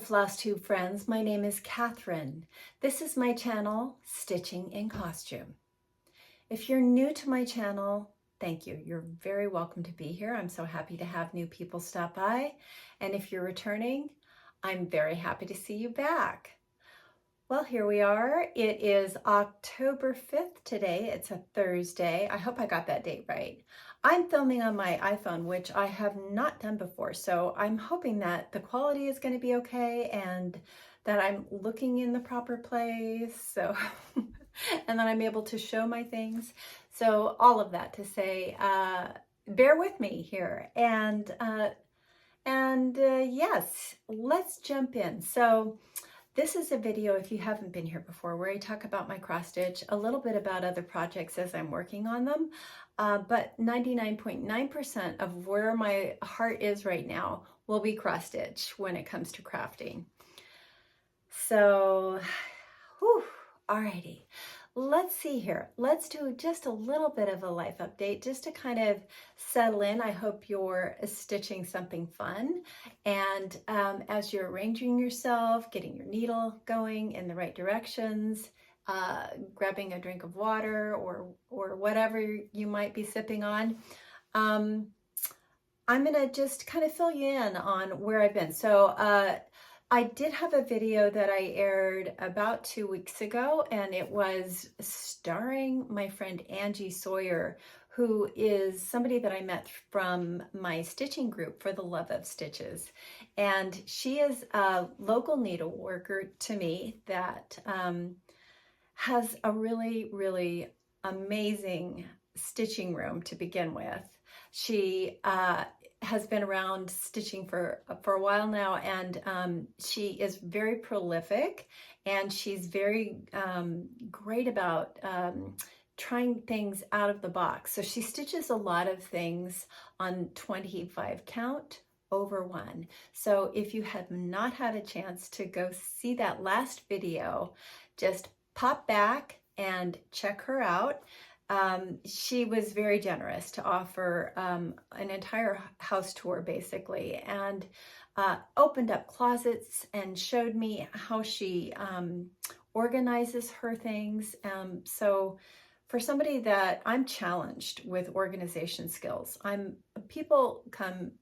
Flosstube friends, my name is Catherine. This is my channel, Stitching in Costume. If you're new to my channel, thank you. You're very welcome to be here. I'm so happy to have new people stop by. And if you're returning, I'm very happy to see you back. Well, here we are. It is October 5th today. It's a Thursday. I hope I got that date right. I'm filming on my iPhone, which I have not done before. So I'm hoping that the quality is going to be okay and that I'm looking in the proper place. So, and that I'm able to show my things. So all of that to say, bear with me here. And yes, let's jump in. So this is a video, if you haven't been here before, where I talk about my cross stitch, a little bit about other projects as I'm working on them, but 99.9% of where my heart is right now will be cross stitch when it comes to crafting. So, whew, alrighty. Let's see here. Let's do just a little bit of a life update just to kind of settle in. I hope you're stitching something fun. And as you're arranging yourself, getting your needle going in the right directions, grabbing a drink of water or whatever you might be sipping on, I'm going to just kind of fill you in on where I've been. So I did have a video that I aired about 2 weeks ago, and it was starring my friend Angie Sawer, who is somebody that I met from my stitching group for the love of stitches. And she is a local needleworker to me that has a really, really amazing stitching room to begin with. She has been around stitching for a while now, and she is very prolific, and she's very great about trying things out of the box. So she stitches a lot of things on 25 count over 1. So if you have not had a chance to go see that last video, just pop back and check her out. She was very generous to offer an entire house tour basically, and opened up closets and showed me how she organizes her things. So for somebody that I'm challenged with organization skills, people come,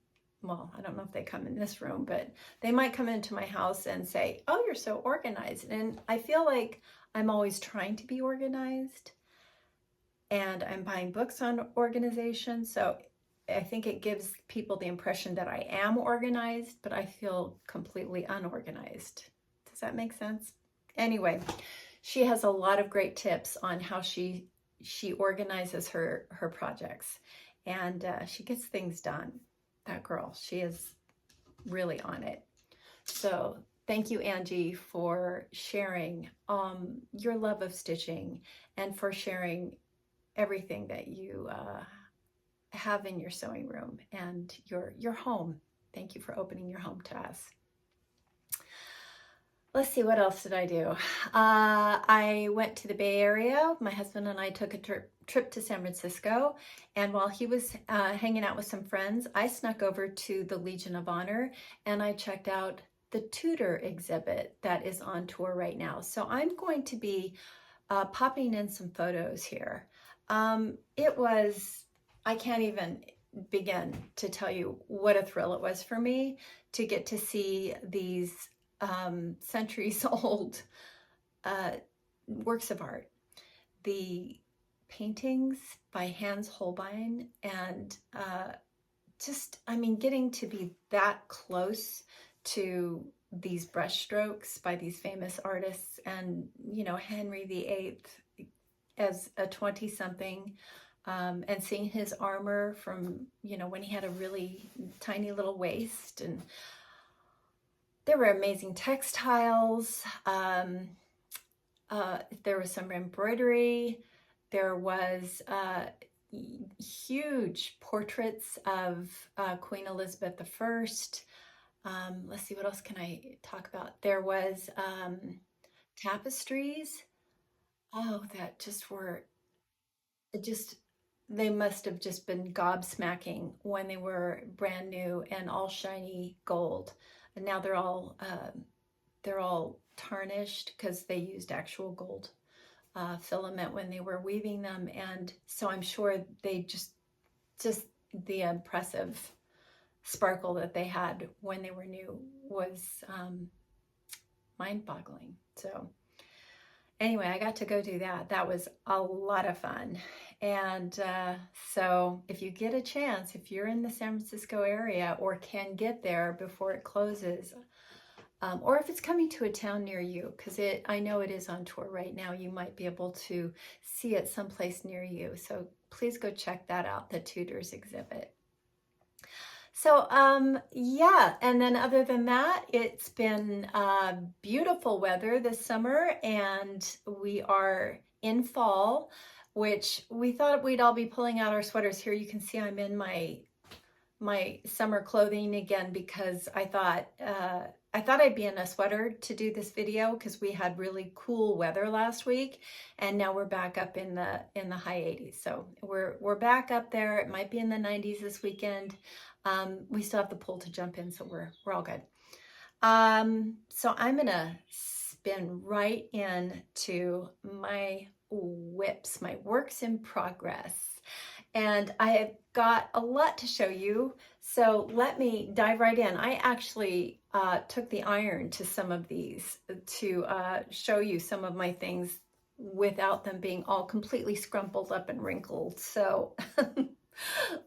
well, I don't know if they come in this room, but they might come into my house and say, "Oh, you're so organized." And I feel like I'm always trying to be organized. And I'm buying books on organization, so I think it gives people the impression that I am organized, but I feel completely unorganized. Does that make sense? Anyway, she has a lot of great tips on how she organizes her projects, and she gets things done. That girl, she is really on it. So thank you, Angie, for sharing your love of stitching and for sharing everything that you have in your sewing room and your home. Thank you for opening your home to us. Let's see, what else did I do? I went to the Bay Area. My husband and I took a trip to San Francisco, and while he was hanging out with some friends, I snuck over to the Legion of Honor and I checked out the Tudor exhibit that is on tour right now. So I'm going to be popping in some photos here. It was, I can't even begin to tell you what a thrill it was for me to get to see these centuries old works of art. The paintings by Hans Holbein, and just, I mean, getting to be that close to these brush strokes by these famous artists, and, you know, Henry VIII as a 20-something, and seeing his armor from, you know, when he had a really tiny little waist. And there were amazing textiles. There was some embroidery. There was huge portraits of Queen Elizabeth I. Let's see, what else can I talk about? There was tapestries. Oh, that just were, they must have just been gobsmacking when they were brand new and all shiny gold. And now they're all they're all tarnished because they used actual gold filament when they were weaving them. And so I'm sure they just the impressive sparkle that they had when they were new was mind-boggling. So anyway, I got to go do that. That was a lot of fun. And so if you get a chance, if you're in the San Francisco area or can get there before it closes, or if it's coming to a town near you, because I know it is on tour right now, you might be able to see it someplace near you. So please go check that out, the Tudors exhibit. So yeah, and then other than that, it's been beautiful weather this summer, and we are in fall, which we thought we'd all be pulling out our sweaters. Here you can see I'm in my summer clothing again, because I thought I'd be in a sweater to do this video because we had really cool weather last week, and now we're back up in the high 80s. So we're back up there. It might be in the 90s this weekend. We still have the pool to jump in, so we're all good. So I'm gonna spin right into my whips, my works in progress. And I have got a lot to show you, so let me dive right in. I actually took the iron to some of these to show you some of my things without them being all completely scrumpled up and wrinkled. So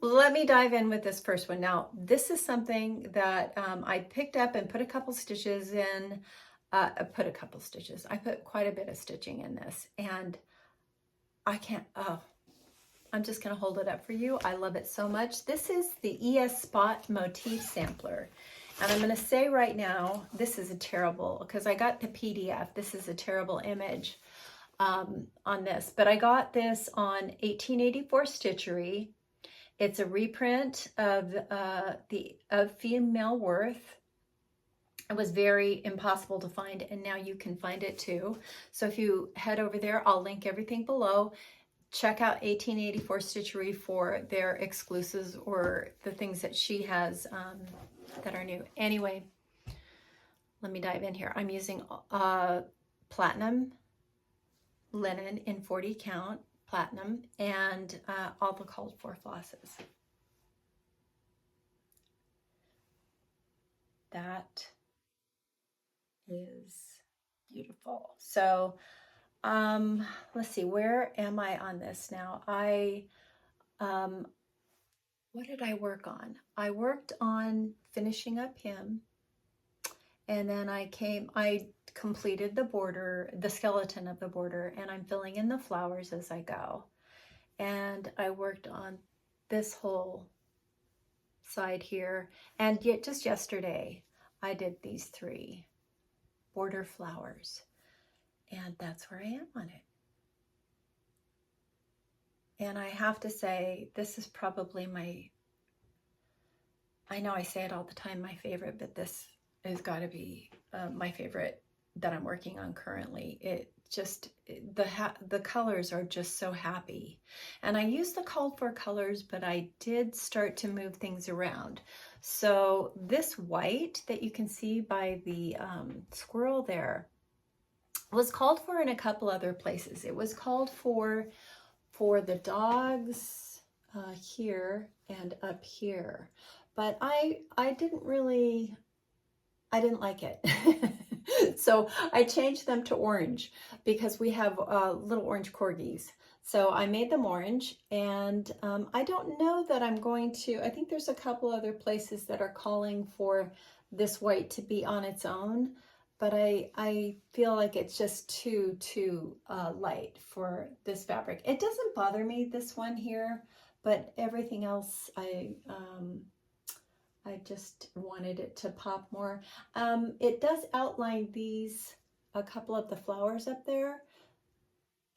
let me dive in with this first one. Now, this is something that I picked up and put a couple stitches in. I put quite a bit of stitching in this, and I'm just going to hold it up for you. I love it so much. This is the ES Spot Motif Sampler. And I'm going to say right now, this is a terrible, because I got the PDF. This is a terrible image on this. But I got this on 1884 Stitchery. It's a reprint of Female Worth. It was very impossible to find, and now you can find it too. So if you head over there, I'll link everything below. Check out 1884 Stitchery for their exclusives or the things that she has that are new. Anyway, let me dive in here. I'm using platinum linen in 40 count platinum and all the called for flosses. That is beautiful. So let's see, where am I on this now? What did I work on? I worked on finishing up him, and then I completed the border, the skeleton of the border, and I'm filling in the flowers as I go. And I worked on this whole side here, and yet just yesterday I did these 3 border flowers. And that's where I am on it. And I have to say, this is probably I know I say it all the time, my favorite, but this has got to be my favorite that I'm working on currently. It just, the colors are just so happy. And I use the called for colors, but I did start to move things around. So this white that you can see by the squirrel there, was called for in a couple other places. It was called for the dogs here and up here, but I didn't like it. So I changed them to orange because we have little orange corgis. So I made them orange, and I don't know that I'm going to, I think there's a couple other places that are calling for this white to be on its own. But I feel like it's just too light for this fabric. It doesn't bother me, this one here, but everything else, I just wanted it to pop more. It does outline a couple of the flowers up there,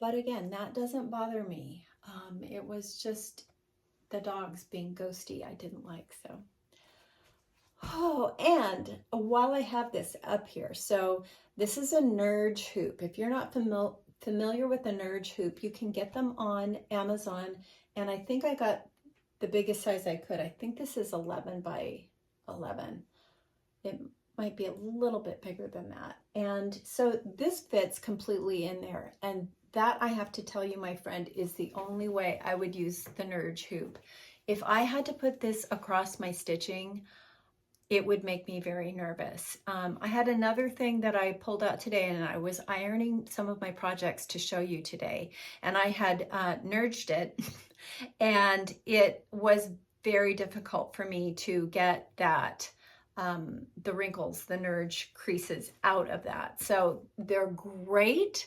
but again, that doesn't bother me. It was just the dogs being ghosty I didn't like, so. Oh, and while I have this up here, so this is a Nurge Hoop. If you're not familiar with the Nurge Hoop, you can get them on Amazon, and I think I got the biggest size I could. I think this is 11 by 11. might be a little bit bigger than that. And so this fits completely in there. And that, I have to tell you, my friend, is the only way I would use the Nurge Hoop. If I had to put this across my stitching, it would make me very nervous. I had another thing that I pulled out today, and I was ironing some of my projects to show you today. And I had nurged it, and it was very difficult for me to get that the wrinkles, the nurge creases out of that. So they're great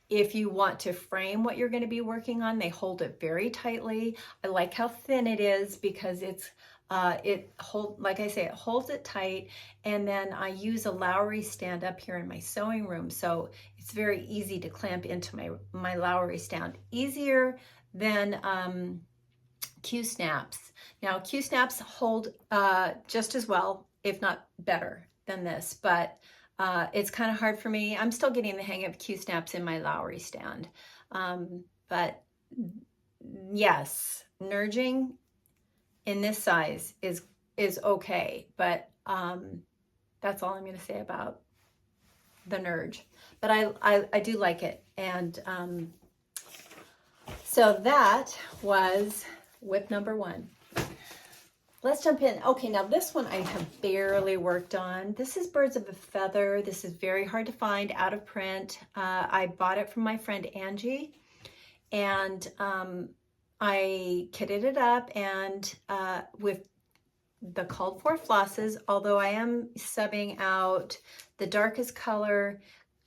if you want to frame what you're going to be working on. They hold it very tightly. I like how thin it is because it's like I say, it holds it tight. And then I use a Lowry stand up here in my sewing room, so it's very easy to clamp into my Lowry stand, easier than Q-snaps. Now Q-snaps hold just as well, if not better than this, but it's kind of hard for me. I'm still getting the hang of Q-snaps in my Lowry stand. But yes, nurging in this size is okay, but that's all I'm going to say about the Nurge. But I do like it. And so that was whip number 1. Let's jump in. Okay, now this one I have barely worked on. This is Birds of a Feather. This is very hard to find, out of print. I bought it from my friend Angie, and I kitted it up, and with the called for flosses, although I am subbing out the darkest color.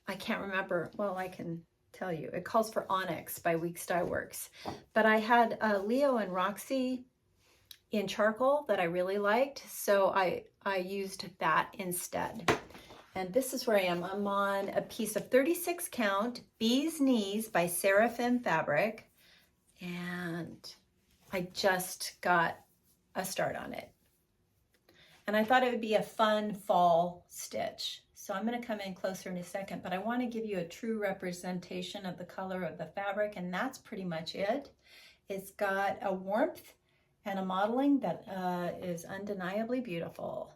I can't remember. Well, I can tell you. It calls for Onyx by Weeks Dye Works. But I had Leo and Roxy in charcoal that I really liked, so I used that instead. And this is where I am. I'm on a piece of 36 count Bee's Knees by Seraphim Fabric. And I just got a start on it. And I thought it would be a fun fall stitch. So I'm going to come in closer in a second, but I want to give you a true representation of the color of the fabric, and that's pretty much it. It's got a warmth and a modeling that is undeniably beautiful.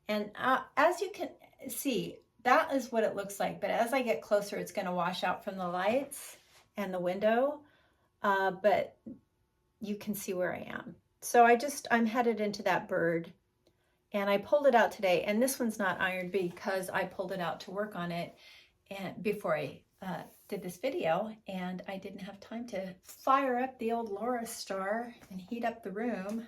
And as you can see, that is what it looks like. But as I get closer, it's going to wash out from the lights and the window. But you can see where I am. So I'm headed into that bird, and I pulled it out today, and this one's not ironed because I pulled it out to work on it and before I did this video, and I didn't have time to fire up the old Laura Star and heat up the room.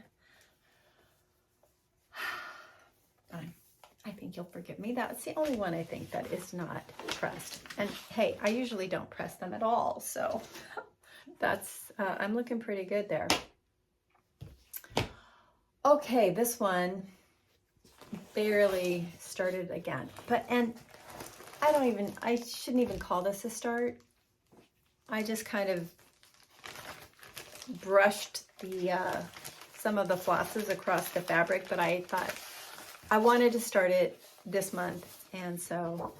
I think you'll forgive me. That's the only one I think that is not pressed. And hey, I usually don't press them at all, so that's I'm looking pretty good there. Okay, this one barely started again, and I shouldn't even call this a start. I just kind of brushed the some of the flosses across the fabric, but I thought I wanted to start it this month, and so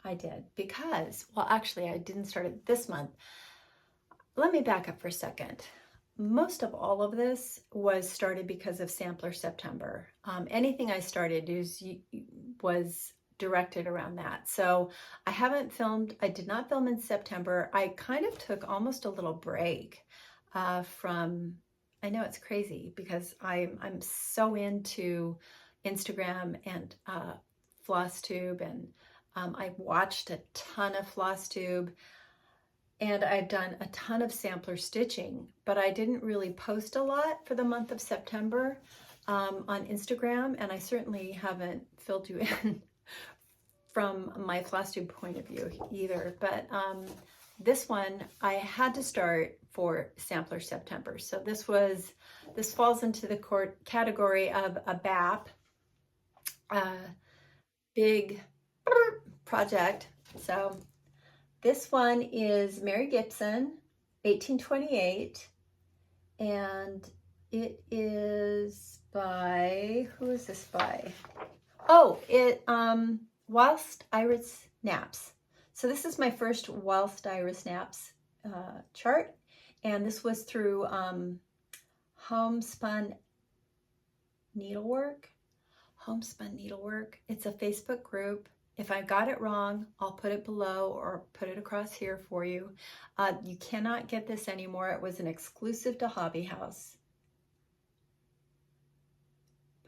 I did. Because, well, actually I didn't start it this month. Let me back up for a second. Most of all of this was started because of Sampler September. Anything I started was directed around that. So I did not film in September. I kind of took almost a little break from, I know it's crazy because I'm so into Instagram and Flosstube, and I've watched a ton of Flosstube, and I've done a ton of sampler stitching, but I didn't really post a lot for the month of September on Instagram, and I certainly haven't filled you in from my Flosstube point of view either. But this one I had to start for Sampler September. So this falls into the category of a BAP, big project. So this one is Mary Gibson, 1828, and it is by, who is this by? Oh, Whilst Iris Naps. So this is my first Whilst Iris Naps chart, and this was through Homespun Needlework. Homespun Needlework. It's a Facebook group. If I got it wrong, I'll put it below or put it across here for you. You cannot get this anymore. It was an exclusive to Hobby House.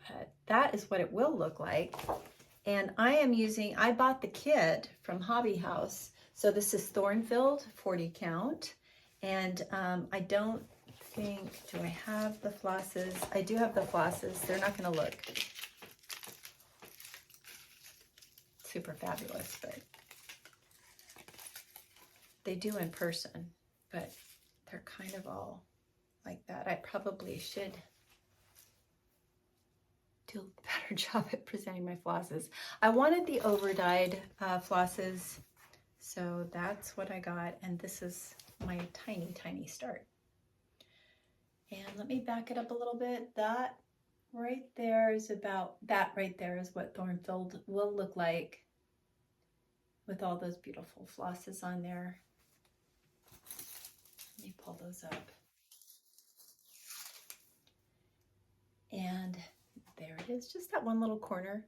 But that is what it will look like. And I bought the kit from Hobby House. So this is Thorn-filled, 40 count. And I don't think, do I have the flosses? I do have the flosses. They're not gonna look super fabulous, but they do in person, but they're kind of all like that. I probably should do a better job at presenting my flosses. I wanted the over-dyed flosses, so that's what I got, and this is my tiny, tiny start. And let me back it up a little bit. That right there is what Thorn-filled will look like with all those beautiful flosses on there. Let me pull those up. And there it is, just that one little corner.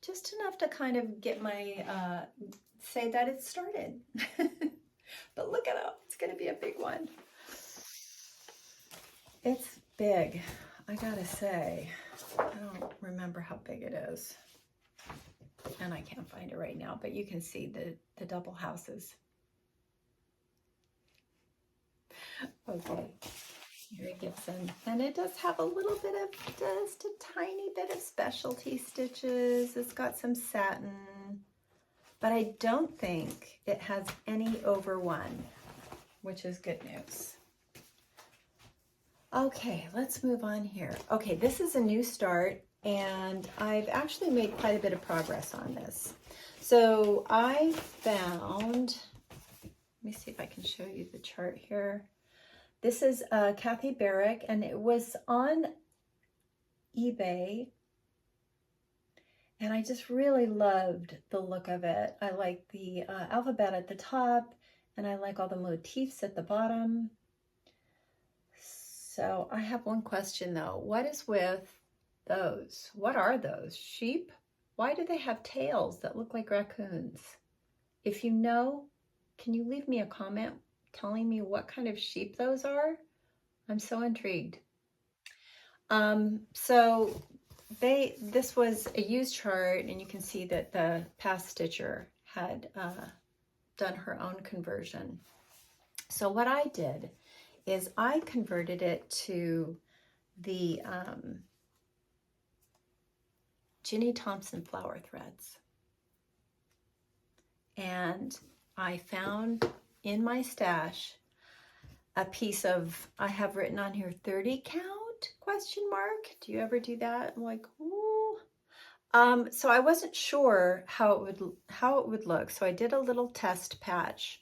Just enough to kind of get my, say that it started. But look at it, it's gonna be a big one. It's big, I gotta say. I don't remember how big it is. And I can't find it right now, but you can see the double houses. Okay, here it gets in. And it does have a little bit of, just a tiny bit of specialty stitches. It's got some satin, but I don't think it has any over one, which is good news. Okay, let's move on here. Okay, this is a new start, and I've actually made quite a bit of progress on this. So I found, let me see if I can show you the chart here. This is Kathy Barrick, and it was on eBay, and I just really loved the look of it. I like the alphabet at the top, and I like all the motifs at the bottom. So I have one question though. What is with those? What are those? Sheep? Why do they have tails that look like raccoons? If you know, can you leave me a comment telling me what kind of sheep those are? I'm so intrigued. So this was a used chart, and you can see that the past stitcher had done her own conversion. So what I did is I converted it to the Ginnie Thompson flower threads. And I found in my stash a piece of, I have written on here 30 count question mark. Do you ever do that? I'm like, ooh. So I wasn't sure how it would look. So I did a little test patch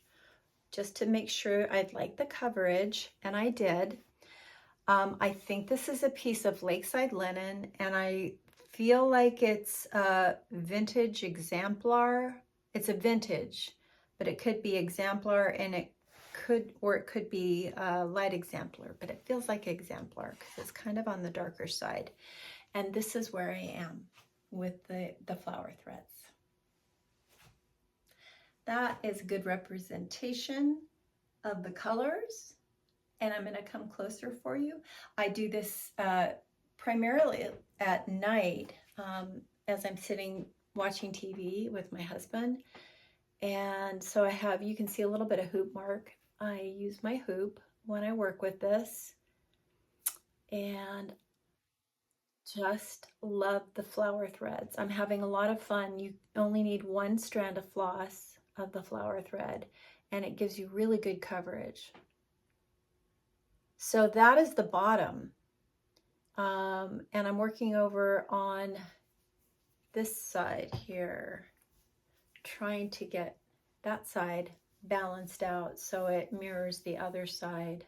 just to make sure I'd like the coverage, and I did. I think this is a piece of Lakeside linen, and I feel like it's a vintage exemplar. It's a vintage, but it could be exemplar, and it could be a light exemplar, but it feels like exemplar because it's kind of on the darker side. And this is where I am with the flower threads. That is good representation of the colors, and I'm going to come closer for you. I do this primarily at night as I'm sitting watching TV with my husband, and so I have, you can see a little bit of hoop mark. I use my hoop when I work with this, and just love the flower threads. I'm having a lot of fun. You only need one strand of floss of the flower thread, and it gives you really good coverage. So that is the bottom, and I'm working over on this side here, trying to get that side balanced out so it mirrors the other side.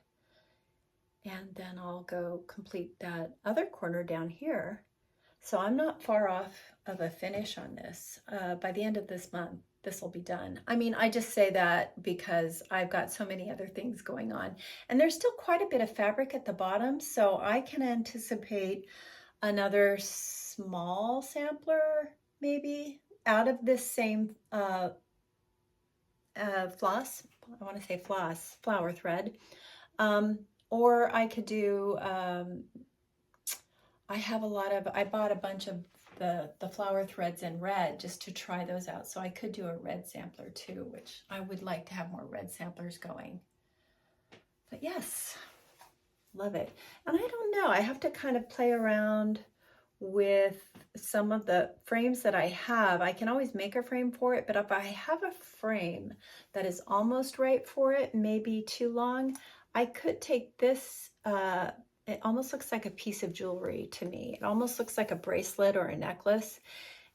And then I'll go complete that other corner down here. So I'm not far off of a finish on this. By the end of this month, this will be done. I mean, I just say that because I've got so many other things going on. And there's still quite a bit of fabric at the bottom, so I can anticipate another small sampler, maybe, out of this same floss. I want to say floss, flower thread. Or I could do, I bought a bunch of the flower threads in red just to try those out. So I could do a red sampler too, which I would like to have more red samplers going. But yes, love it. And I don't know, I have to kind of play around with some of the frames that I have. I can always make a frame for it, but if I have a frame that is almost right for it, maybe too long, I could take this, it almost looks like a piece of jewelry to me. It almost looks like a bracelet or a necklace.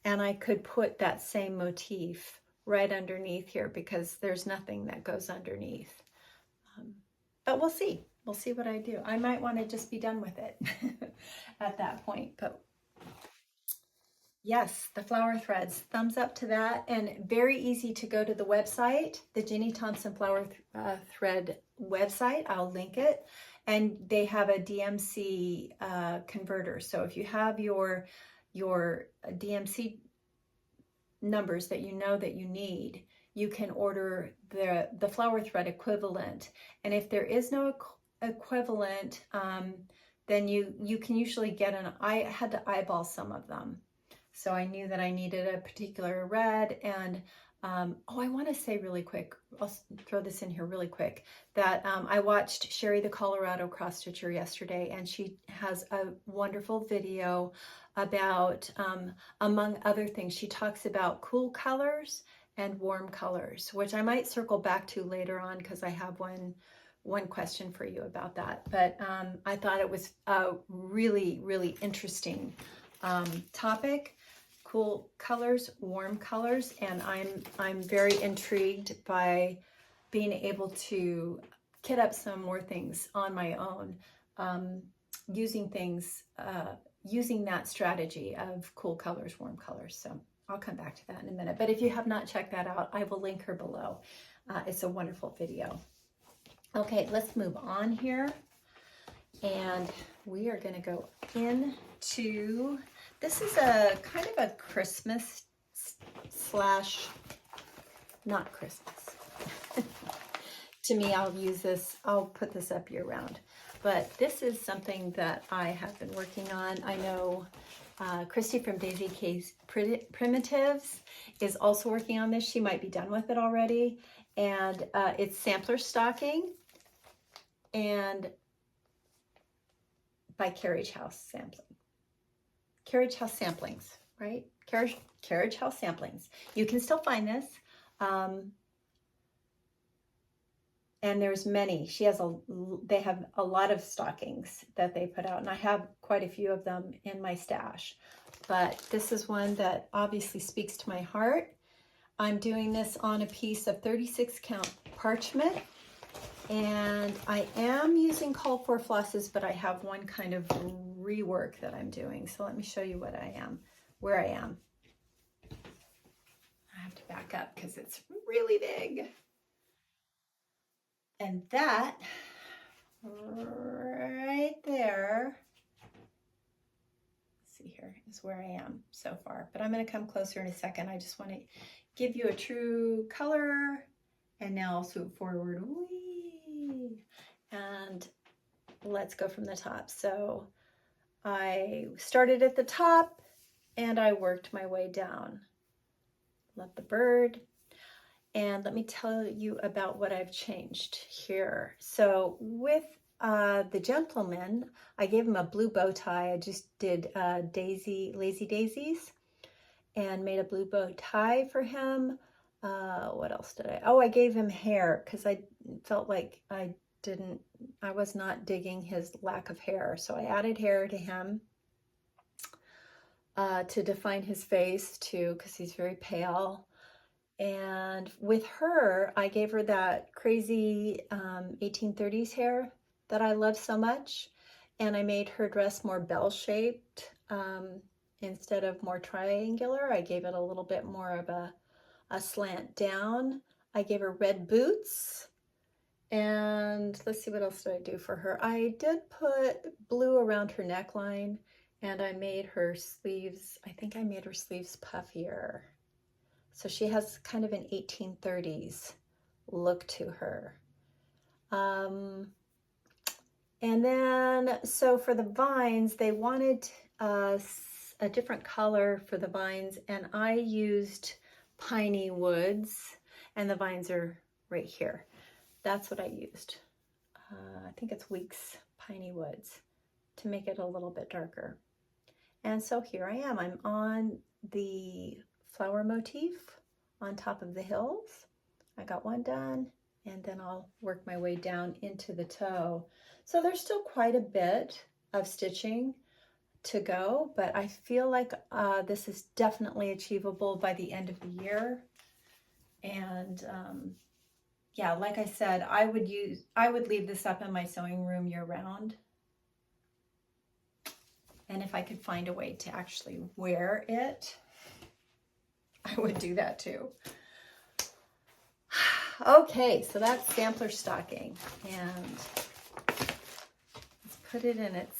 And I could put that same motif right underneath here because there's nothing that goes underneath. But we'll see. We'll see what I do. I might want to just be done with it at that point. But yes, the flower threads, thumbs up to that. And very easy to go to the website, the Ginnie Thompson flower thread website. I'll link it. And they have a DMC converter. So if you have your DMC numbers that you know that you need, you can order the flower thread equivalent. And if there is no equivalent, then you can usually get I had to eyeball some of them. So I knew that I needed a particular red. And oh, I want to say really quick, I'll throw this in here really quick, that I watched Sherry the Colorado cross stitcher yesterday, and she has a wonderful video about, among other things, she talks about cool colors and warm colors, which I might circle back to later on because I have one question for you about that. But I thought it was a really, really interesting topic. Cool colors, warm colors, and I'm very intrigued by being able to kit up some more things on my own, using that strategy of cool colors, warm colors. So I'll come back to that in a minute. But if you have not checked that out, I will link her below. It's a wonderful video. Okay, let's move on here. And we are going to go into, this is a kind of a Christmas slash not Christmas. To me, I'll put this up year round. But this is something that I have been working on. I know Christy from Daisy K's Primitives is also working on this. She might be done with it already. And it's sampler stocking and by Carriage House Sampling. Carriage House Samplings, right? Carriage House Samplings. You can still find this. And there's many. They have a lot of stockings that they put out, and I have quite a few of them in my stash. But this is one that obviously speaks to my heart. I'm doing this on a piece of 36 count parchment, and I am using called for flosses, but I have one kind of rework that I'm doing. So let me show you where I am. I have to back up because it's really big. And that right there, let's see here, is where I am so far. But I'm going to come closer in a second. I just want to give you a true color. And now I'll swoop forward. Whee! And let's go from the top. So I started at the top and I worked my way down. Love the bird. And let me tell you about what I've changed here. So with the gentleman, I gave him a blue bow tie. I just did Lazy Daisies and made a blue bow tie for him. What else did I? Oh, I gave him hair because I felt like I was not digging his lack of hair. So I added hair to him to define his face too, because he's very pale. And with her, I gave her that crazy 1830s hair that I love so much. And I made her dress more bell-shaped instead of more triangular. I gave it a little bit more of a slant down. I gave her red boots. And let's see, what else did I do for her? I did put blue around her neckline And I made her sleeves, I think I made her sleeves puffier. So she has kind of an 1830s look to her. And then, so for the vines, they wanted a different color for the vines, and I used piney woods, and the vines are right here. That's what I used. I think it's Weeks Piney Woods to make it a little bit darker. And so here I am. I'm on the flower motif on top of the hills. I got one done, and then I'll work my way down into the toe. So there's still quite a bit of stitching to go, but I feel like this is definitely achievable by the end of the year. And yeah, like I said, I would leave this up in my sewing room year round. And if I could find a way to actually wear it, I would do that too. Okay, so that's sampler stocking, and let's put it in its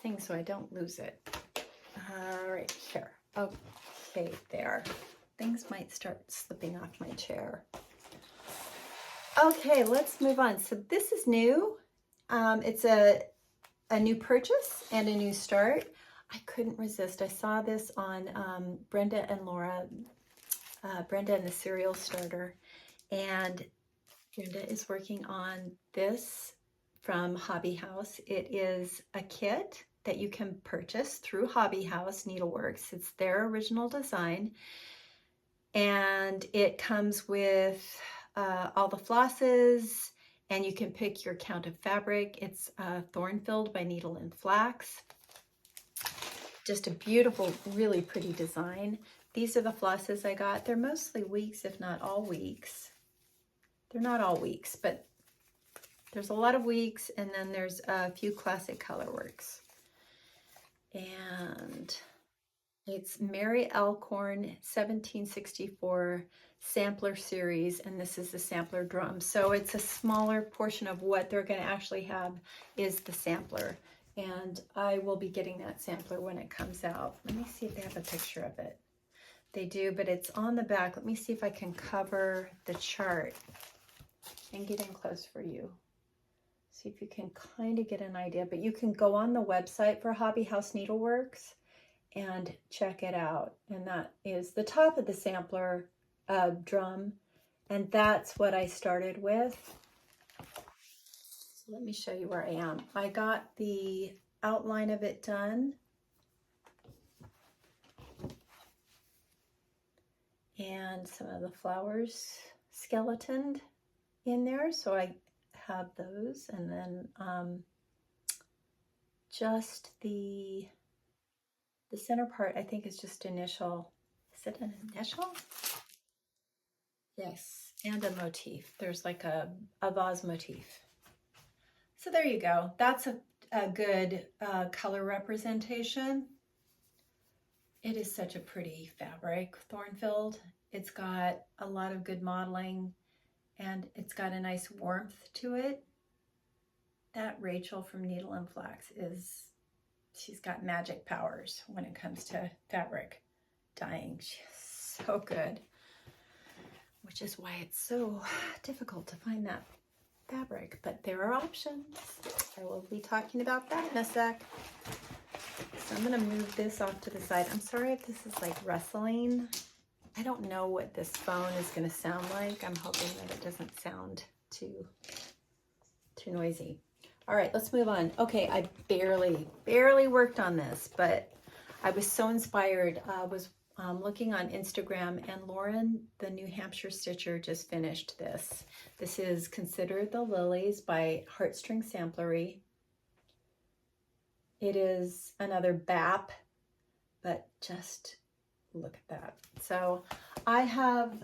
thing so I don't lose it. Right here. Okay, there. Things might start slipping off my chair. Okay, let's move on. So this is new. It's a new purchase and a new start. I couldn't resist. I saw this on Brenda and Laura, Brenda and the Cereal Starter, and Brenda is working on this from Hobby House. It is a kit that you can purchase through Hobby House Needleworks. It's their original design, and it comes with all the flosses, and you can pick your count of fabric. It's thorn filled by Needle and Flax. Just a beautiful, really pretty design. These are the flosses I got. They're mostly weeks, if not all weeks. They're not all weeks, but there's a lot of weeks, and then there's a few classic colorworks. And it's Mary Elkhorn 1764 sampler series, and this is the sampler drum. So it's a smaller portion of what they're going to actually have is the sampler. And I will be getting that sampler when it comes out. Let me see if they have a picture of it. They do, but it's on the back. Let me see if I can cover the chart and get in close for you. See if you can kind of get an idea. But you can go on the website for Hobby House Needleworks and check it out. And that is the top of the sampler drum. And that's what I started with. So let me show you where I am. I got the outline of it done. And some of the flowers skeletoned in there. So I have those. And then just the center part, I think, is just initial. Is it an initial? Yes, and a motif. There's like a vase motif. So there you go. That's a good color representation. It is such a pretty fabric, thorn-filled. It's got a lot of good modeling, and it's got a nice warmth to it. That Rachel from Needle and Flax she's got magic powers when it comes to fabric dyeing. She's so good, which is why it's so difficult to find that fabric, but there are options. I will be talking about that in a sec. So I'm going to move this off to the side. I'm sorry if this is like rustling. I don't know what this phone is going to sound like. I'm hoping that it doesn't sound too noisy. All right, let's move on. Okay, I barely worked on this, but I was so inspired. I was looking on Instagram, and Lauren, the New Hampshire Stitcher, just finished this. This is Consider the Lilies by Heartstring Samplery. It is another BAP, but just look at that. So I have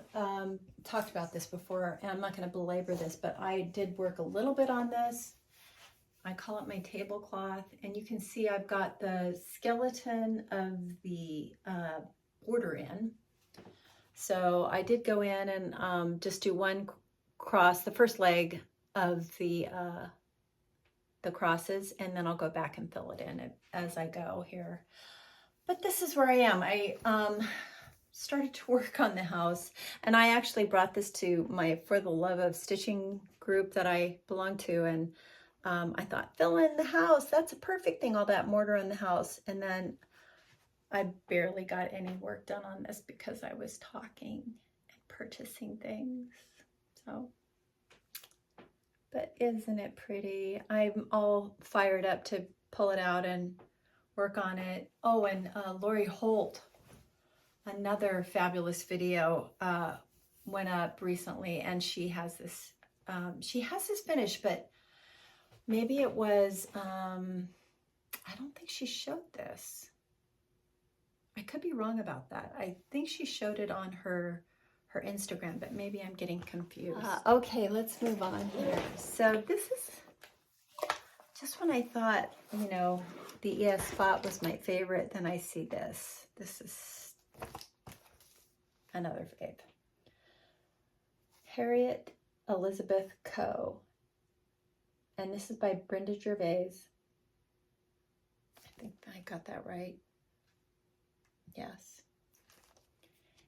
talked about this before, and I'm not going to belabor this, but I did work a little bit on this. I call it my tablecloth, and you can see I've got the skeleton of the border in. So I did go in and just do one cross, the first leg of the crosses, and then I'll go back and fill it in as I go here. But this is where I am. I started to work on the house, and I actually brought this to my For the Love of Stitching group that I belong to, and I thought, fill in the house, that's a perfect thing, all that mortar in the house. And then I barely got any work done on this because I was talking and purchasing things. So, but isn't it pretty? I'm all fired up to pull it out and work on it. Oh, and Lori Holt, another fabulous video, went up recently, and she has this finish, but maybe it was, I don't think she showed this. I could be wrong about that. I think she showed it on her Instagram, but maybe I'm getting confused. Okay, let's move on here. So this is just when I thought, you know, the ES spot was my favorite, then I see this. This is another fave. Harriet Elizabeth Coe. And this is by Brenda Gervais. I think I got that right. Yes.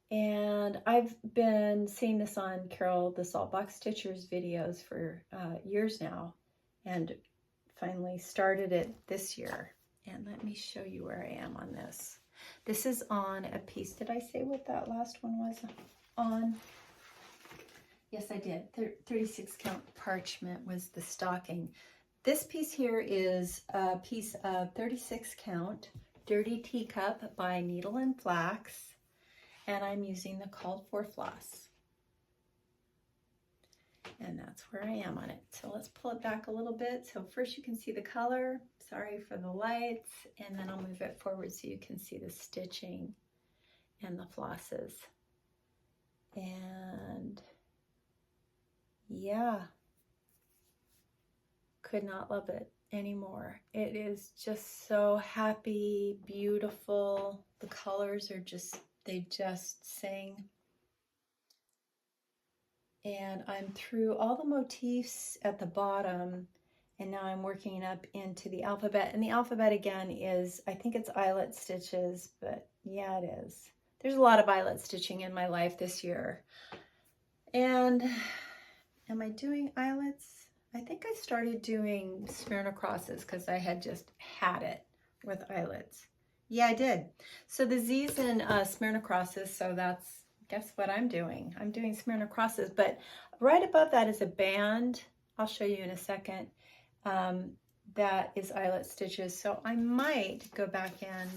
And I've been seeing this on Carol the Saltbox Stitcher's videos for years now, and finally started it this year. And let me show you where I am on this. This is on a piece. Did I say what that last one was on? Yes, I did. 36 count parchment was the stocking. This piece here is a piece of 36 count Dirty Teacup by Needle and Flax, and I'm using the called for floss. And that's where I am on it. So let's pull it back a little bit. So first you can see the color. Sorry for the lights. And then I'll move it forward so you can see the stitching and the flosses. And yeah, could not love it anymore. It is just so happy, beautiful. The colors are just, they just sing. And I'm through all the motifs at the bottom, and now I'm working up into the alphabet. And the alphabet again is, I think it's eyelet stitches, but yeah, it is. There's a lot of eyelet stitching in my life this year. And am I doing eyelets? I think I started doing Smyrna crosses because I had just had it with eyelets. Yeah, I did. So the Z's in Smyrna crosses, so that's, guess what I'm doing? I'm doing Smyrna crosses, but right above that is a band. I'll show you in a second. That is eyelet stitches. So I might go back in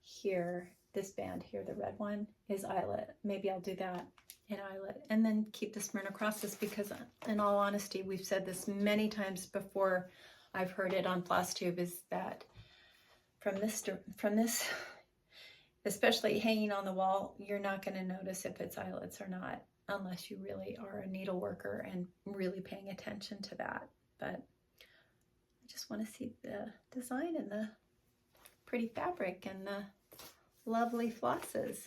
here. This band here, the red one, is eyelet. Maybe I'll do that in eyelet and then keep the Smyrna crosses, because in all honesty, we've said this many times before. I've heard it on Flosstube, is that from this, especially hanging on the wall, you're not going to notice if it's eyelets or not, unless you really are a needle worker and really paying attention to that. But I just want to see the design and the pretty fabric and the lovely flosses.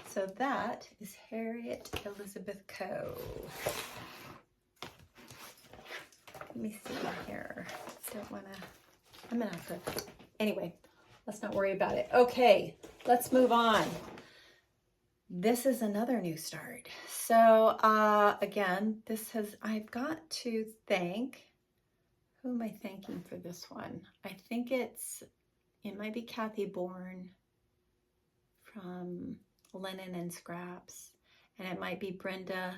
So that is Harriet Elizabeth Coe. Let me see here. Don't want to, I'm going to have to, anyway, let's not worry about it. Okay, let's move on. This is another new start. So again, I've got to thank, who am I thanking for this one? I think it might be Kathy Bourne from Linen and Scraps, and it might be Brenda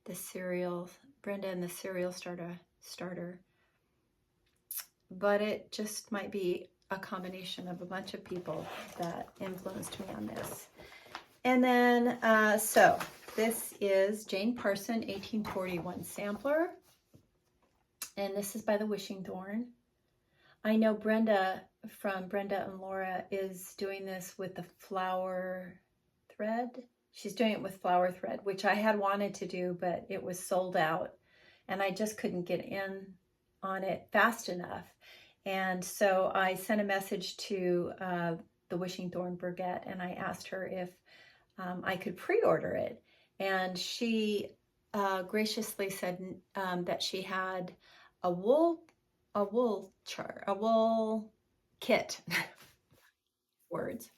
and the Cereal Starter, but it just might be a combination of a bunch of people that influenced me on this. And then, so this is Jane Parson 1841 sampler, and this is by the Wishing Thorn. I know Brenda from Brenda and Laura is doing this with the flower thread. She's doing it with flower thread, which I had wanted to do, but it was sold out and I just couldn't get in on it fast enough. And so I sent a message to the Wishing Thorn Burgette, and I asked her if I could pre-order it. And she graciously said that she had a wool kit. Words.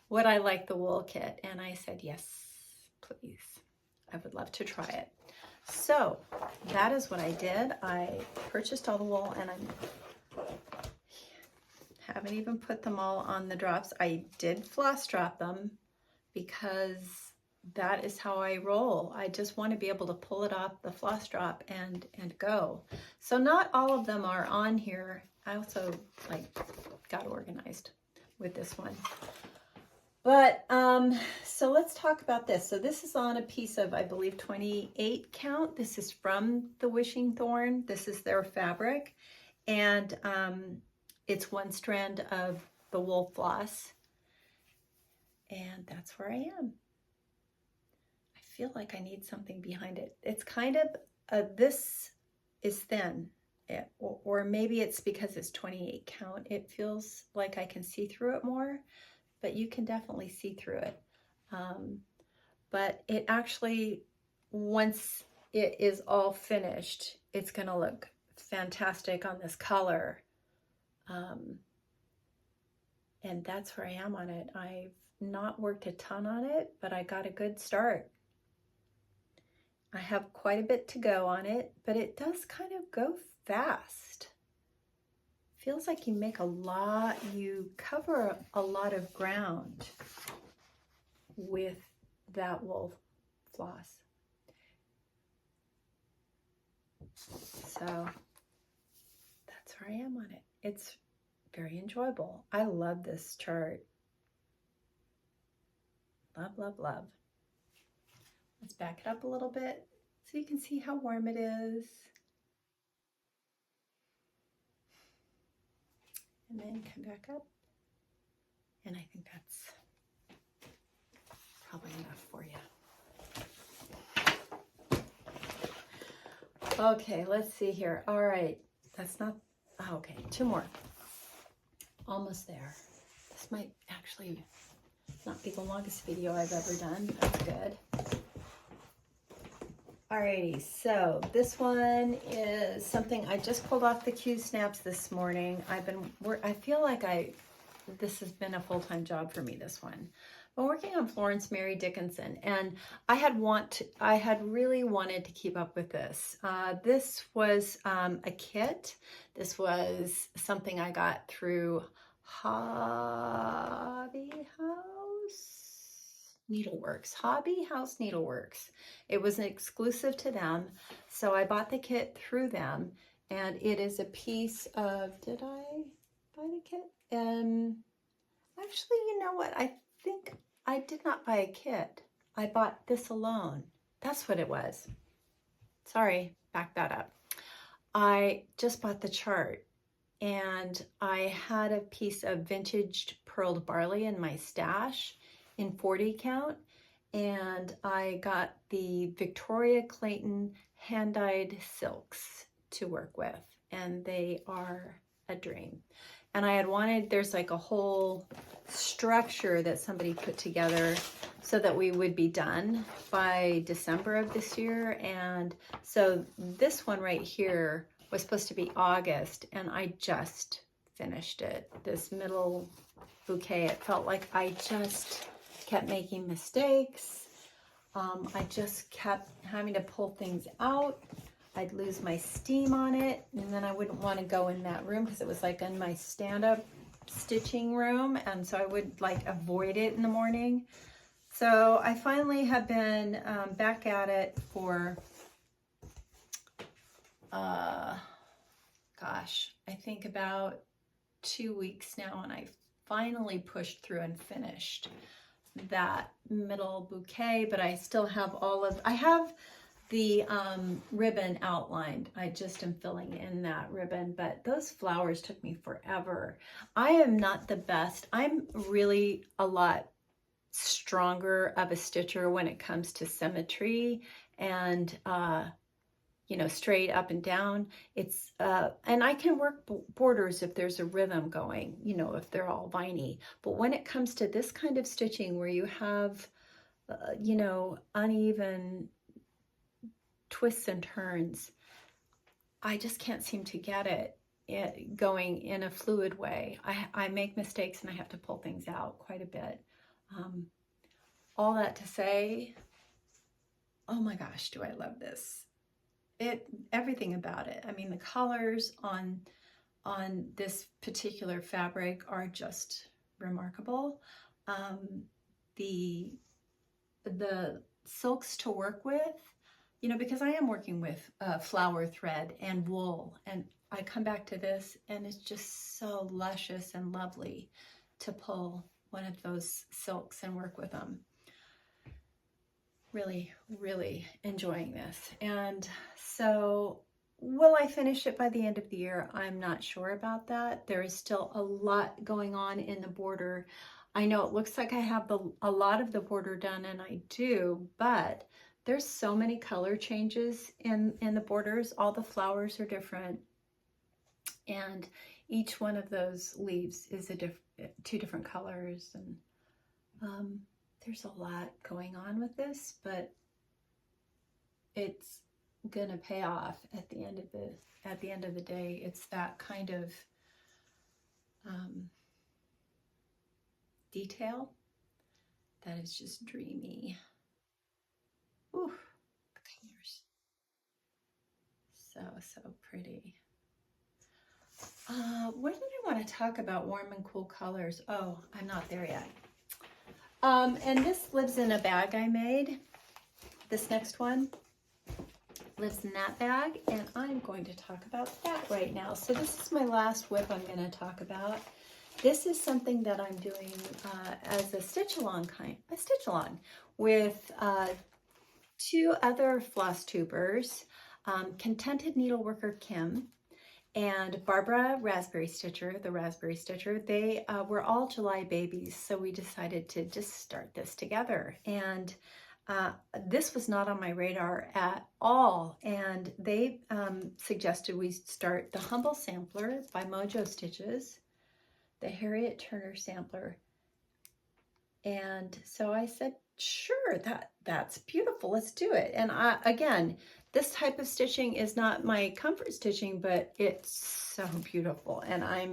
Would I like the wool kit? And I said, yes, please. I would love to try it. So that is what I did. I purchased all the wool, and I haven't even put them all on the drops. I did floss drop them because that is how I roll. I just want to be able to pull it off the floss drop and go. So not all of them are on here. I also got organized with this one. But so let's talk about this. So this is on a piece of, I believe, 28 count. This is from the Wishing Thorn. This is their fabric, and it's one strand of the wool floss, and that's where I am. I feel like I need something behind it. It's kind of, this is thin, or maybe it's because it's 28 count. It feels like I can see through it more, but you can definitely see through it. But it actually, once it is all finished, it's gonna look fantastic on this color. And that's where I am on it. I've not worked a ton on it, but I got a good start. I have quite a bit to go on it, but it does kind of go fast. Feels like you cover a lot of ground with that wool floss. So that's where I am on it. It's very enjoyable. I love this chart. Love, love, love. Let's back it up a little bit so you can see how warm it is. And then come back up. And I think that's probably enough for you. Okay, let's see here. All right, that's not, okay, two more. Almost there. This might actually not be the longest video I've ever done. That's good. Alrighty, so this one is something I just pulled off the Q snaps this morning. I feel like this has been a full-time job for me, this one. I'm working on Florence Mary Dickinson, and I had really wanted to keep up with this. This was a kit. This was something I got through Hobby House Needleworks. It was an exclusive to them, so I bought the kit through them, and it is a piece of, did I buy the kit? Actually, you know what? I think I did not buy a kit. I bought this alone. That's what it was. Sorry, back that up. I just bought the chart, and I had a piece of vintage pearled barley in my stash in 40 count, and I got the Victoria Clayton hand-dyed silks to work with, and they are a dream. And I had wanted, there's like a whole structure that somebody put together so that we would be done by December of this year. And so this one right here was supposed to be August, and I just finished it. This middle bouquet, it felt like I just kept making mistakes. I just kept having to pull things out. I'd lose my steam on it, and then I wouldn't want to go in that room because it was like in my stand-up stitching room, and so I would like avoid it in the morning. So I finally have been back at it for, gosh, I think about 2 weeks now, and I finally pushed through and finished that middle bouquet, but I still have I have the ribbon outlined. I just am filling in that ribbon, but those flowers took me forever. I am not the best. I'm really a lot stronger of a stitcher when it comes to symmetry and you know, straight up and down. It's and I can work borders if there's a rhythm going, you know, if they're all viney. But when it comes to this kind of stitching where you have you know, uneven twists and turns. I just can't seem to get it going in a fluid way. I make mistakes and I have to pull things out quite a bit. All that to say, oh my gosh, do I love this. Everything about it. I mean, the colors on this particular fabric are just remarkable. The silks to work with, you know, because I am working with flower thread and wool, and I come back to this and it's just so luscious and lovely to pull one of those silks and work with them. Really, really enjoying this. And so will I finish it by the end of the year? I'm not sure about that. There is still a lot going on in the border. I know it looks like I have a lot of the border done, and I do, but there's so many color changes in the borders. All the flowers are different, and each one of those leaves is two different colors, and there's a lot going on with this, but it's gonna pay off at the end of the day. It's that kind of detail that is just dreamy. Ooh, the colors, so pretty. What did I want to talk about? Warm and cool colors. Oh, I'm not there yet. And this lives in a bag I made. This next one lives in that bag, and I'm going to talk about that right now. So this is my last whip I'm going to talk about. This is something that I'm doing as a stitch along with two other floss tubers, Contended Needleworker Kim and Barbara Raspberry Stitcher, the Raspberry Stitcher. They were all July babies, so we decided to just start this together. And this was not on my radar at all. And they suggested we start the Humble Sampler by Mojo Stitches, the Harriet Turner Sampler. And so I said, sure, that's beautiful, let's do it. And again, this type of stitching is not my comfort stitching, but it's so beautiful, and I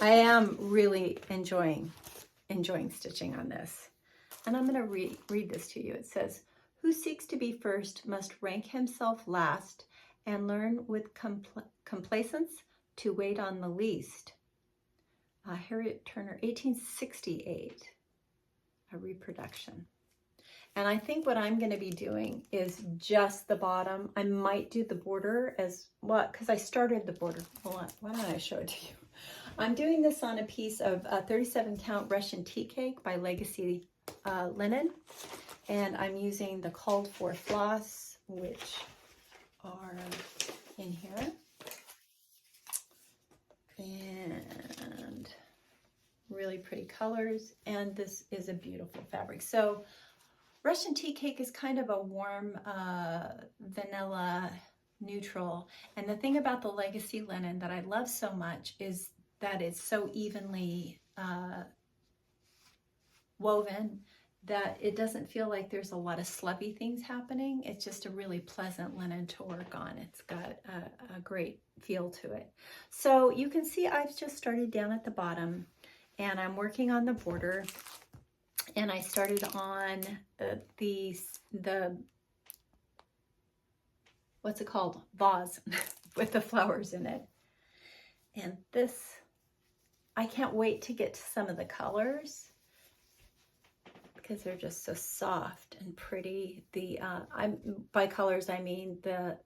am really enjoying stitching on this. And I'm going to read this to you. It says, "Who seeks to be first must rank himself last, and learn with complacence to wait on the least." Harriet Turner, 1868, a reproduction. And I think what I'm going to be doing is just the bottom. I might do the border as well, because I started the border. Hold on, why don't I show it to you? I'm doing this on a piece of 37 count Russian tea cake by Legacy Linen. And I'm using the called for floss, which are in here. And really pretty colors. And this is a beautiful fabric. So Russian tea cake is kind of a warm vanilla neutral. And the thing about the Legacy Linen that I love so much is that it's so evenly woven that it doesn't feel like there's a lot of slubby things happening. It's just a really pleasant linen to work on. It's got a great feel to it. So you can see I've just started down at the bottom, and I'm working on the border. And I started on the what's it called? Vase with the flowers in it. And this, I can't wait to get to some of the colors because they're just so soft and pretty. By colors I mean the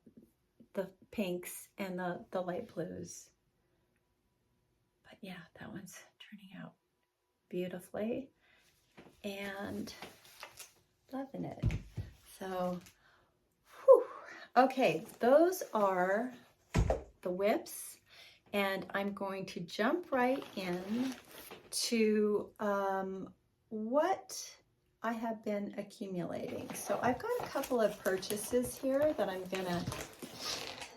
pinks and the light blues. But yeah, that one's turning out beautifully. And loving it. So, whew. Okay, those are the whips, and I'm going to jump right in to what I have been accumulating. So I've got a couple of purchases here that I'm gonna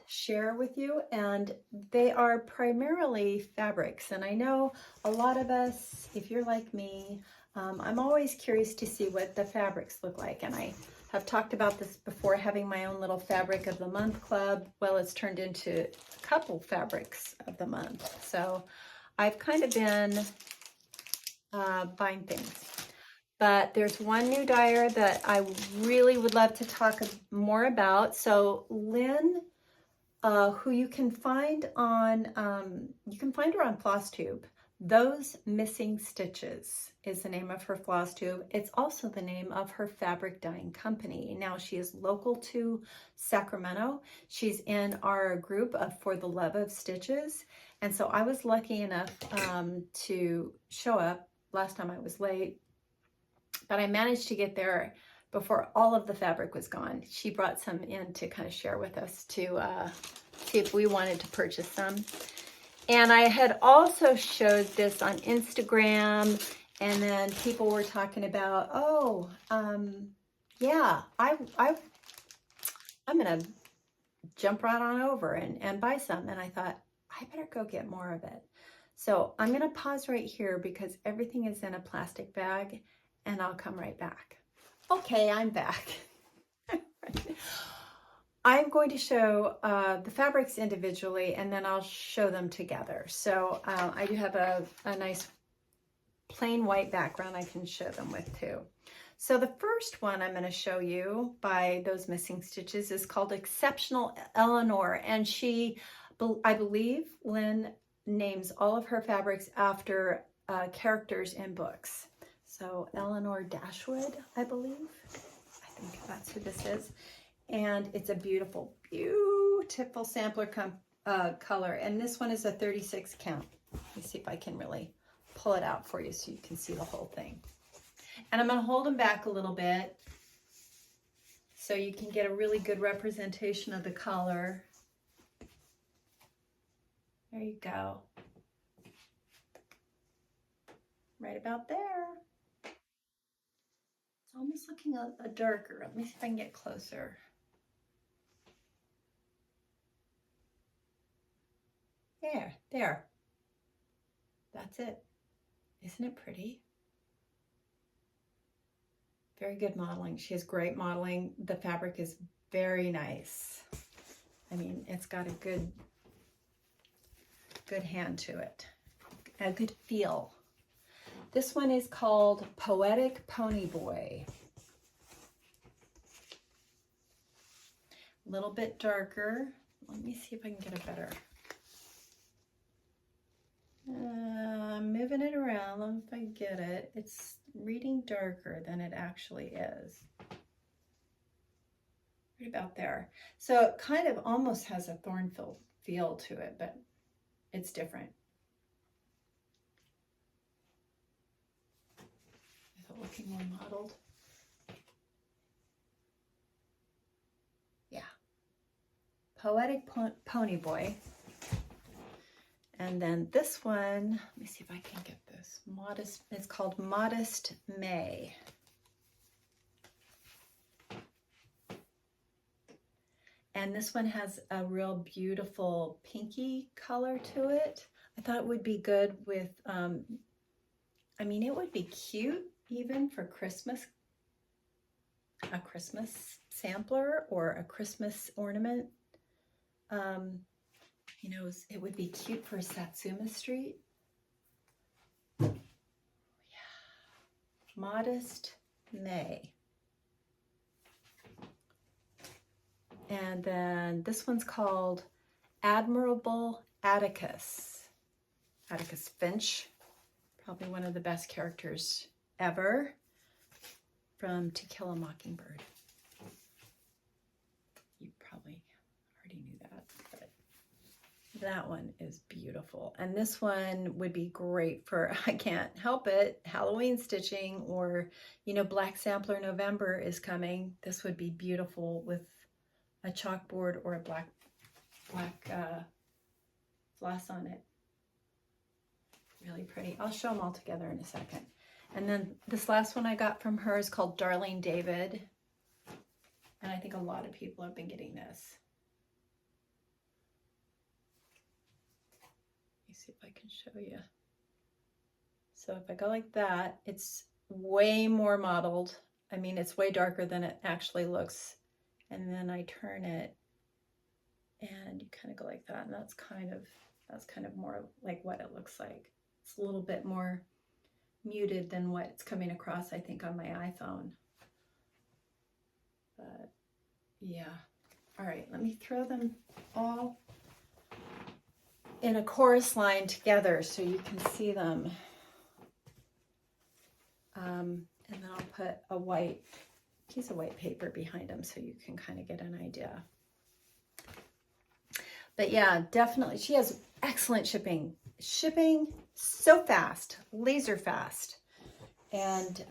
share with you, and they are primarily fabrics. And I know a lot of us, if you're like me, I'm always curious to see what the fabrics look like, and I have talked about this before, having my own little fabric of the month club. Well, it's turned into a couple fabrics of the month. So I've kind of been buying things. But there's one new dyer that I really would love to talk more about. So Lynn, who you can find on, you can find her on Flosstube. Those Missing Stitches is the name of her Flosstube. It's also the name of her fabric dyeing company. Now she is local to Sacramento. She's in our group of For the Love of Stitches. And so I was lucky enough to show up. Last time I was late, but I managed to get there before all of the fabric was gone. She brought some in to kind of share with us to see if we wanted to purchase some. And I had also showed this on Instagram, and then people were talking about, oh, yeah, I'm gonna jump right on over and buy some. And I thought, I better go get more of it. So I'm gonna pause right here because everything is in a plastic bag, and I'll come right back. Okay, I'm back. I'm going to show the fabrics individually, and then I'll show them together. So I do have a nice plain white background I can show them with too. So the first one I'm going to show you by Those Missing Stitches is called Exceptional Eleanor, and she, I believe, Lynn names all of her fabrics after characters in books. So Eleanor Dashwood, I believe. I think that's who this is. And it's a beautiful, beautiful sampler color. And this one is a 36 count. Let me see if I can really pull it out for you so you can see the whole thing. And I'm going to hold them back a little bit so you can get a really good representation of the color. There you go. Right about there. It's almost looking a darker. Let me see if I can get closer. There. That's it. Isn't it pretty? Very good modeling. She has great modeling. The fabric is very nice. I mean, it's got a good hand to it, a good feel. This one is called Poetic Pony Boy. A little bit darker. Let me see if I can get a better. I'm moving it around. Let me see if I can get it. It's reading darker than it actually is. Right about there. So it kind of almost has a thorn feel to it, but it's different. Is it looking more modeled? Yeah. Poetic Pony Boy. And then this one, let me see if I can get this. Modest, it's called Modest May. And this one has a real beautiful pinky color to it. I thought it would be good with, I mean, it would be cute even for Christmas, a Christmas sampler or a Christmas ornament. You know, it would be cute for Satsuma Street. Yeah. Modest May. And then this one's called Admirable Atticus. Atticus Finch, probably one of the best characters ever from To Kill a Mockingbird. You probably already knew that, but that one is beautiful. And this one would be great for, I can't help it, Halloween stitching, or, you know, Black Sampler November is coming. This would be beautiful with a chalkboard or a black floss on it. Really pretty. I'll show them all together in a second. And then this last one I got from her is called Darling David. And I think a lot of people have been getting this. Let me see if I can show you. So if I go like that, it's way more mottled. I mean, it's way darker than it actually looks. And then I turn it and you kind of go like that. And that's kind of more like what it looks like. It's a little bit more muted than what's coming across, I think, on my iPhone. But yeah. All right, let me throw them all in a chorus line together so you can see them. And then I'll put a white piece of white paper behind them so you can kind of get an idea. But yeah, definitely, she has excellent shipping. Shipping so fast, laser fast, and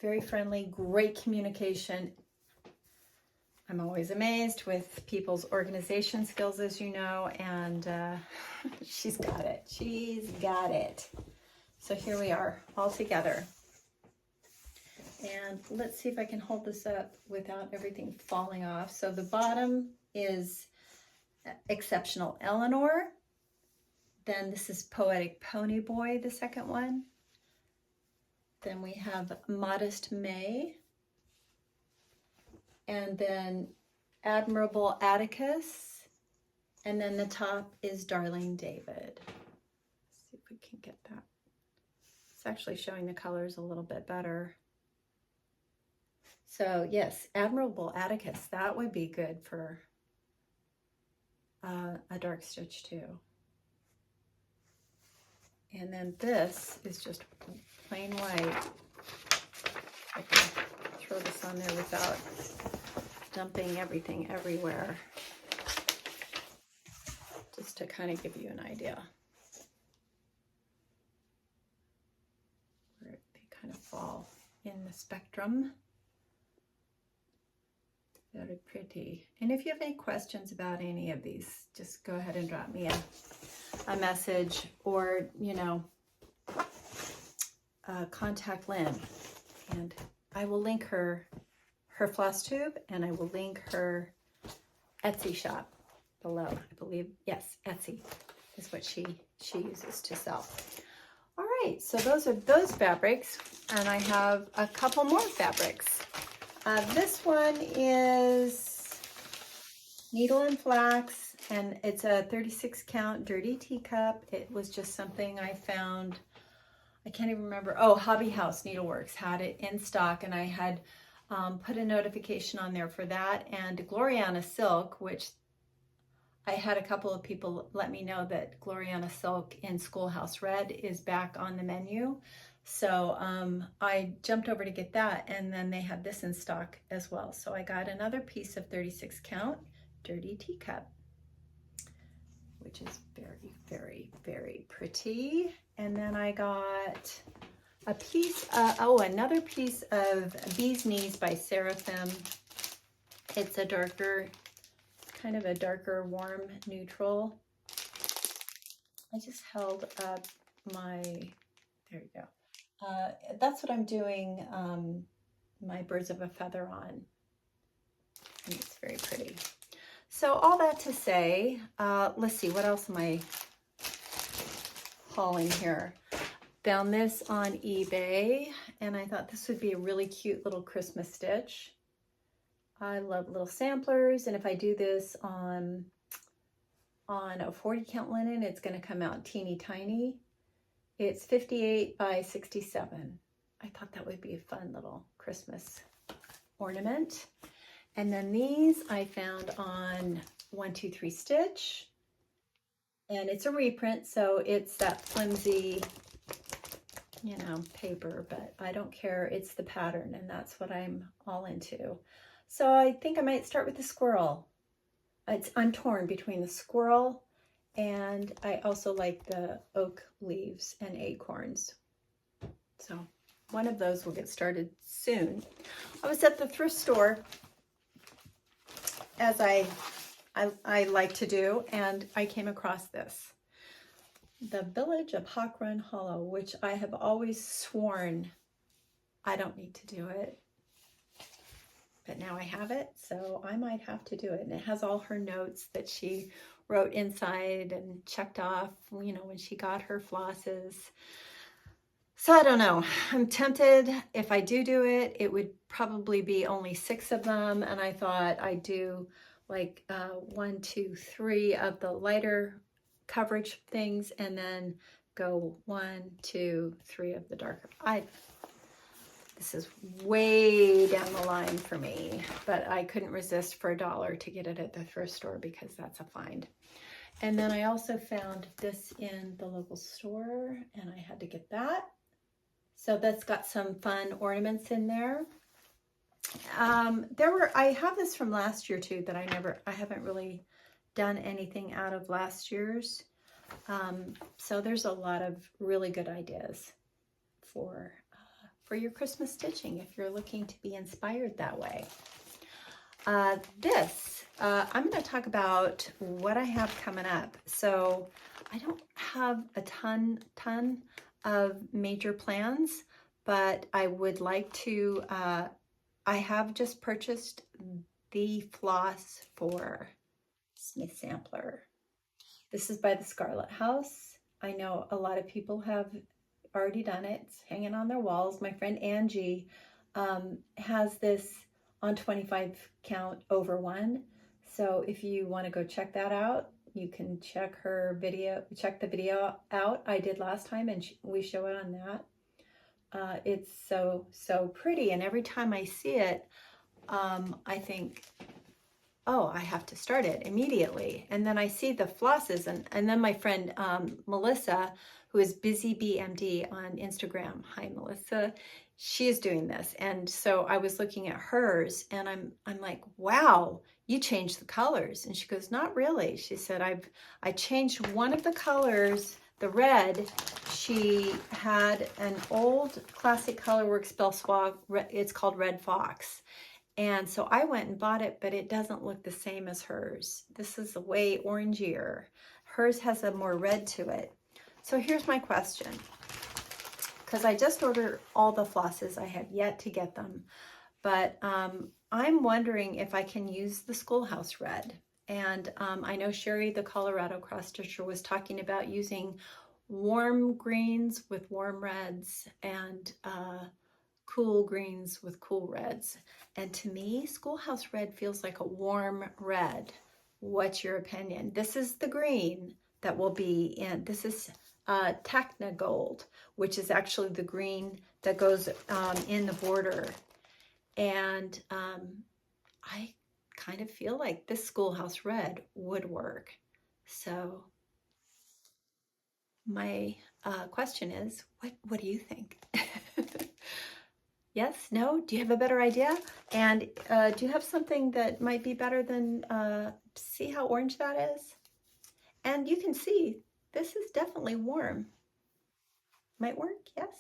very friendly, great communication. I'm always amazed with people's organization skills, as you know, and she's got it. She's got it. So here we are all together. And let's see if I can hold this up without everything falling off. So the bottom is Exceptional Eleanor. Then this is Poetic Pony Boy, the second one. Then we have Modest May. And then Admirable Atticus. And then the top is Darling David. Let's see if we can get that. It's actually showing the colors a little bit better. So yes, Admirable Atticus, that would be good for a dark stitch too. And then this is just plain white. I can throw this on there without dumping everything everywhere. Just to kind of give you an idea. Where they kind of fall in the spectrum. Very pretty. And if you have any questions about any of these, just go ahead and drop me a message, or, you know, contact Lynn. And I will link her Flosstube, and I will link her Etsy shop below. I believe, yes, Etsy is what she uses to sell. All right, so those are those fabrics, and I have a couple more fabrics. This one is Needle and Flax, and it's a 36 count dirty teacup. It was just something I found, I can't even remember. Oh, Hobby House Needleworks had it in stock, and I had put a notification on there for that. And Gloriana Silk, which I had a couple of people let me know that Gloriana Silk in Schoolhouse Red is back on the menu. So I jumped over to get that, and then they had this in stock as well. So I got another piece of 36 count dirty teacup, which is very, very, very pretty. And then I got a piece, another piece of Bee's Knees by Seraphim. It's a darker, kind of a darker, warm neutral. I just held up my, there you go. That's what I'm doing my Birds of a Feather on. And it's very pretty. So all that to say, let's see, what else am I hauling here? Found this on eBay, and I thought this would be a really cute little Christmas stitch. I love little samplers, and if I do this on a 40 count linen, it's going to come out teeny tiny. It's 58 by 67. I thought that would be a fun little Christmas ornament. And then these I found on 123 Stitch. And it's a reprint, so it's that flimsy, you know, paper, but I don't care. It's the pattern, and that's what I'm all into. So I think I might start with the squirrel. I'm torn between the squirrel, and I also like the oak leaves and acorns. So one of those will get started soon. I was at the thrift store, as I like to do, and I came across this. The Village of Hawk Run Hollow, which I have always sworn I don't need to do it. But now I have it, so I might have to do it. And it has all her notes that she wrote inside and checked off, you know, when she got her flosses. So I don't know. I'm tempted. If I do it, it would probably be only 6 of them. And I thought I'd do like 1, 2, 3 of the lighter coverage things, and then go 1, 2, 3 of the darker. This is way down the line for me, but I couldn't resist for $1 to get it at the thrift store because that's a find. And then I also found this in the local store, and I had to get that. So that's got some fun ornaments in there. I have this from last year too, that I haven't really done anything out of last year's. So there's a lot of really good ideas for your Christmas stitching if you're looking to be inspired that way. I'm going to talk about what I have coming up. So I don't have a ton of major plans, but I would like to, I have just purchased the floss for Smith Sampler. This is by the Scarlet House. I know a lot of people have already done it. It's hanging on their walls. My friend Angie has this on 25 count over 1. So if you want to go check that out, you can check the video out I did last time, and we show it on that. It's so pretty, and every time I see it, I think, oh, I have to start it immediately. And then I see the flosses, and then my friend Melissa, who is Busy BMD on Instagram. Hi, Melissa. She is doing this, and so I was looking at hers, and I'm like, wow, you changed the colors. And she goes, not really. She said, I changed one of the colors, the red. She had an old classic Colorworks Bellswag. It's called Red Fox. And so I went and bought it, but it doesn't look the same as hers. This is a way orangier. Hers has a more red to it. So here's my question, because I just ordered all the flosses. I have yet to get them, but I'm wondering if I can use the Schoolhouse Red. And I know Sherry, the Colorado cross stitcher, was talking about using warm greens with warm reds and cool greens with cool reds. And to me, Schoolhouse Red feels like a warm red. What's your opinion? This is the green that will be in, this is Tacna Gold, which is actually the green that goes in the border. And I kind of feel like this Schoolhouse Red would work. So my question is, what do you think? Yes? No? Do you have a better idea? And do you have something that might be better than, see how orange that is? And you can see, this is definitely warm. Might work, yes.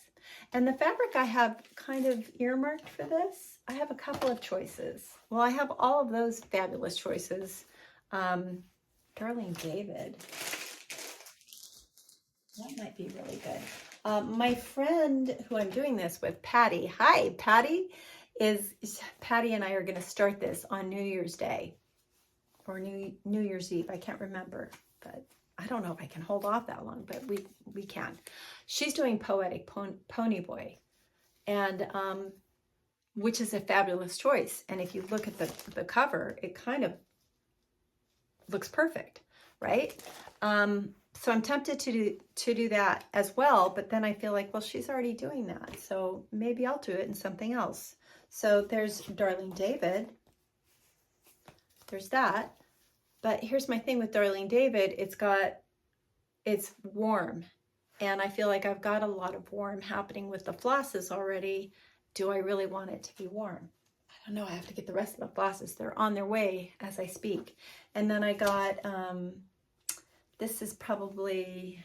And the fabric I have kind of earmarked for this, I have a couple of choices. Well, I have all of those fabulous choices. Darling David. That might be really good. My friend who I'm doing this with, Patty. Hi, Patty. Patty and I are going to start this on New Year's Day or New Year's Eve. I can't remember, but I don't know if I can hold off that long, but we can. She's doing Poetic Pony Boy, and which is a fabulous choice. And if you look at the cover, it kind of looks perfect, right? So I'm tempted to do that as well, but then I feel like, well, she's already doing that, so maybe I'll do it in something else. So there's Darling David. There's that. But here's my thing with Darling David. It's warm, and I feel like I've got a lot of warm happening with the flosses already. Do I really want it to be warm? I don't know. I have to get the rest of the flosses. They're on their way as I speak. And then I got, this is probably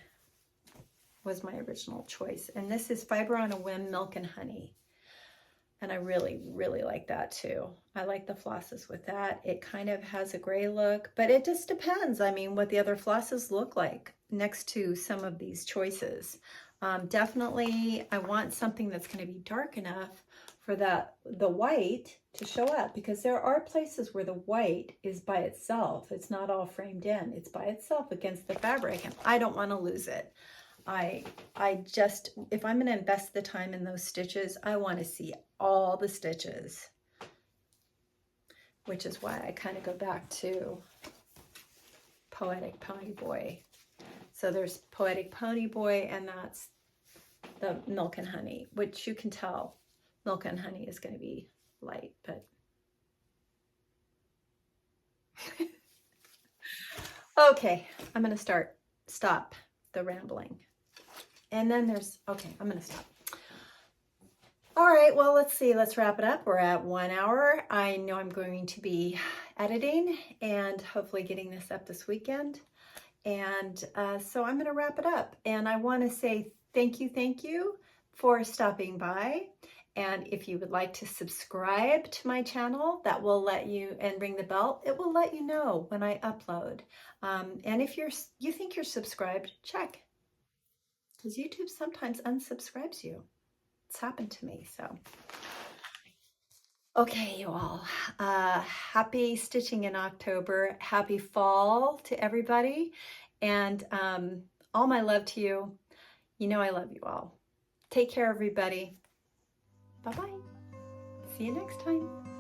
was my original choice. And this is Fiber on a Whim Milk and Honey. And I really, really like that too. I like the flosses with that. It kind of has a gray look, but it just depends. I mean, what the other flosses look like next to some of these choices. Definitely, I want something that's going to be dark enough for the white to show up, because there are places where the white is by itself. It's not all framed in. It's by itself against the fabric, and I don't want to lose it. I just, if I'm going to invest the time in those stitches, I want to see all the stitches, which is why I kind of go back to Poetic Pony Boy. So there's Poetic Pony Boy, and that's the Milk and Honey, which you can tell Milk and Honey is going to be light, but okay, I'm going to stop the rambling. And then there's, okay, I'm going to stop. All right, well, let's see, let's wrap it up. We're at 1 hour. I know I'm going to be editing and hopefully getting this up this weekend. And so I'm going to wrap it up. And I want to say thank you for stopping by. And if you would like to subscribe to my channel, that will let you, and ring the bell, it will let you know when I upload. And if you think you're subscribed, check. Because YouTube sometimes unsubscribes you. It's happened to me, so. Okay, you all. Happy stitching in October. Happy fall to everybody. And all my love to you. You know I love you all. Take care, everybody. Bye-bye. See you next time.